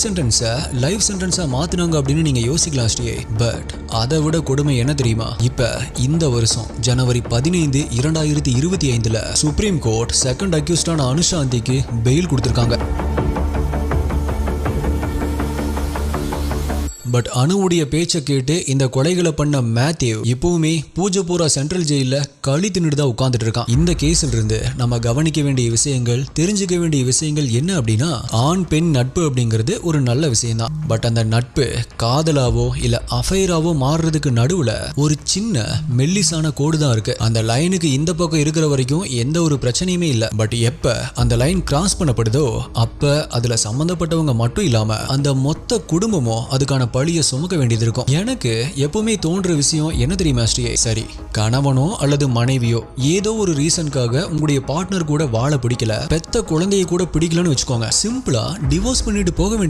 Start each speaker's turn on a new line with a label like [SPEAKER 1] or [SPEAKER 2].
[SPEAKER 1] சென்டென்ஸை லைஃப் சென்டென்ஸா மாத்தினாங்க அப்படின்னு நீங்க யோசிக்கலாம் ஸ்ரீ. பட் அதை விட கொடுமை என்ன தெரியுமா? இப்ப இந்த வருஷம் ஜனவரி 15, 2025 சுப்ரீம் கோர்ட் செகண்ட் அக்யூஸ்டான அனுஷாந்திக்கு பெயில் கொடுத்திருக்காங்க. பட் அனுவுடைய பேச்சை கேட்டு இந்த கொலைகளை பண்ண மேத்யூ இப்பவுமே பூஜப்பூரா சென்ட்ரல் ஜெயில களி தின்னுட்டு தான் உட்கார்ந்துட்டு இருக்கான். இந்த கேஸ்ல இருந்து நம்ம கவனிக்க வேண்டிய விஷயங்கள், தெரிஞ்சுக்க வேண்டிய விஷயங்கள் என்ன அப்படின்னா, ஆண் பெண் நட்பு அப்படிங்கிறது ஒரு நல்ல விஷயம் தான். பட் அந்த நட்பு காதலாவோ இல்ல அஃபைராவோ மாறுறதுக்கு நடுவுல ஒரு சின்ன மெல்லிசான கோடு தான் இருக்கு. அந்த லைனுக்கு இந்த பக்கம் இருக்கிற வரைக்கும் எந்த ஒரு பிரச்சனையுமே இல்ல. பட் எப்ப அந்த லைன் கிராஸ் பண்ணப்படுதோ அப்ப அதுல சம்பந்தப்பட்டவங்க மட்டும் இல்லாம அந்த மொத்த குடும்பமும் அதுக்கான பழிய சுமக்க வேண்டியது இருக்கும். எனக்கு எப்பவுமே தோன்ற விஷயம் என்ன தெரியுமா ஸ்ரீ? சரி, கணவனோ அல்லது மனைவியோ ஏதோ ஒரு ரீசனுக்காக உங்களுடைய பார்ட்னர் கூட வாழ பிடிக்கல, பெத்த குழந்தையை கூட பிடிக்கலன்னு வச்சுக்கோங்க, சிம்பிளா டிவோர்ஸ் பண்ணிட்டு போக வேண்டிய